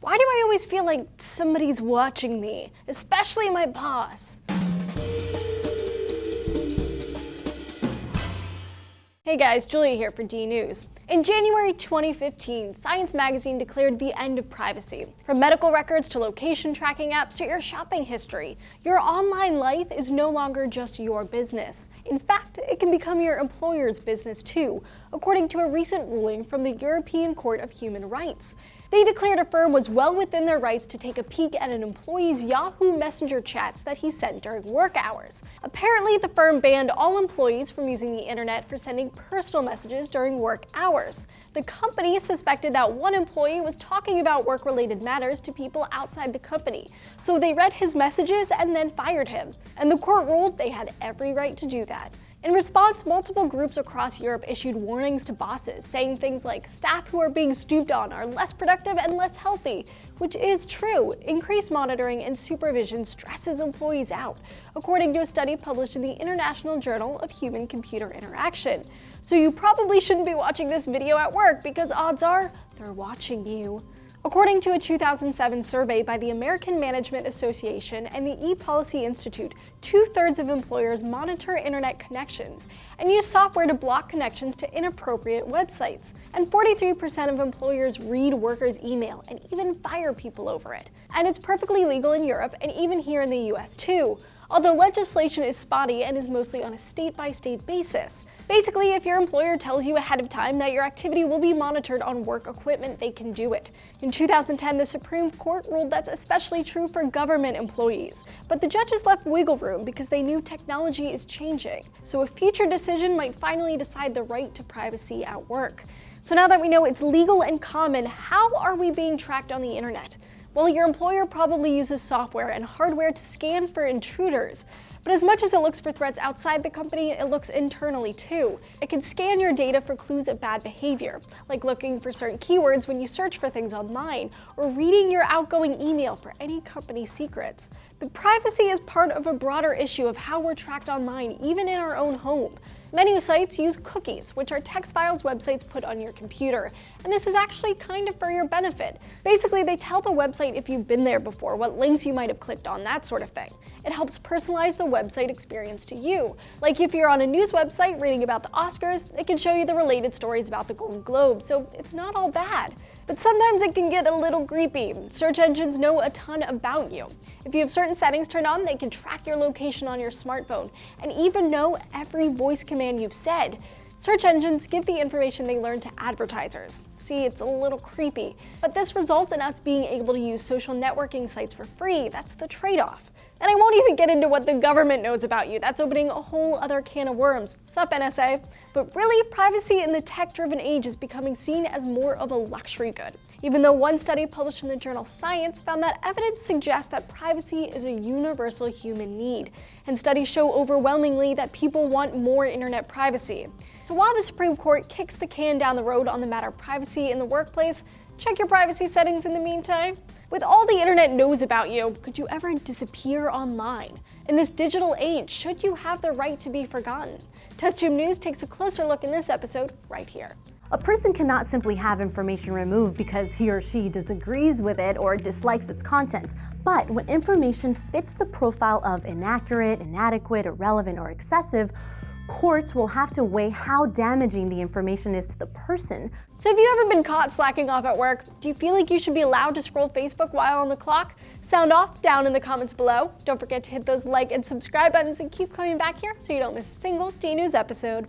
Why do I always feel like somebody's watching me, especially my boss? Hey guys, Julia here for DNews. In January 2015, Science magazine declared the end of privacy. From medical records to location tracking apps to your shopping history, your online life is no longer just your business. In fact, it can become your employer's business too, according to a recent ruling from the European Court of Human Rights. They declared a firm was well within their rights to take a peek at an employee's Yahoo Messenger chats that he sent during work hours. Apparently, the firm banned all employees from using the internet for sending personal messages during work hours. The company suspected that one employee was talking about work-related matters to people outside the company, so they read his messages and then fired him. And the court ruled they had every right to do that. In response, multiple groups across Europe issued warnings to bosses, saying things like staff who are being stooped on are less productive and less healthy, which is true. Increased monitoring and supervision stresses employees out, according to a study published in the International Journal of Human-Computer Interaction. So you probably shouldn't be watching this video at work because odds are they're watching you. According to a 2007 survey by the American Management Association and the ePolicy Institute, 2/3 of employers monitor internet connections and use software to block connections to inappropriate websites. And 43% of employers read workers' email and even fire people over it. And it's perfectly legal in Europe and even here in the US too, although legislation is spotty and is mostly on a state-by-state basis. Basically, if your employer tells you ahead of time that your activity will be monitored on work equipment, they can do it. In 2010, the Supreme Court ruled that's especially true for government employees, but the judges left wiggle room because they knew technology is changing, so a future decision might finally decide the right to privacy at work. So now that we know it's legal and common, how are we being tracked on the internet? Well, your employer probably uses software and hardware to scan for intruders. But as much as it looks for threats outside the company, it looks internally too. It can scan your data for clues of bad behavior, like looking for certain keywords when you search for things online, or reading your outgoing email for any company secrets. But privacy is part of a broader issue of how we're tracked online, even in our own home. Many sites use cookies, which are text files websites put on your computer, and this is actually kind of for your benefit. Basically, they tell the website if you've been there before, what links you might have clicked on, that sort of thing. It helps personalize the website experience to you. Like if you're on a news website reading about the Oscars, it can show you the related stories about the Golden Globe, so it's not all bad. But sometimes it can get a little creepy. Search engines know a ton about you. If you have certain settings turned on, they can track your location on your smartphone and even know every voice command you've said. Search engines give the information they learn to advertisers. See, it's a little creepy. But this results in us being able to use social networking sites for free. That's the trade-off. And I won't even get into what the government knows about you. That's opening a whole other can of worms. Sup, NSA? But really, privacy in the tech-driven age is becoming seen as more of a luxury good. Even though one study published in the journal Science found that evidence suggests that privacy is a universal human need, and studies show overwhelmingly that people want more internet privacy. So while the Supreme Court kicks the can down the road on the matter of privacy in the workplace, check your privacy settings in the meantime. With all the internet knows about you, could you ever disappear online? In this digital age, should you have the right to be forgotten? TestTube News takes a closer look in this episode right here. A person cannot simply have information removed because he or she disagrees with it or dislikes its content. But when information fits the profile of inaccurate, inadequate, irrelevant, or excessive, courts will have to weigh how damaging the information is to the person. So have you ever been caught slacking off at work? Do you feel like you should be allowed to scroll Facebook while on the clock? Sound off down in the comments below. Don't forget to hit those like and subscribe buttons and keep coming back here so you don't miss a single DNews episode.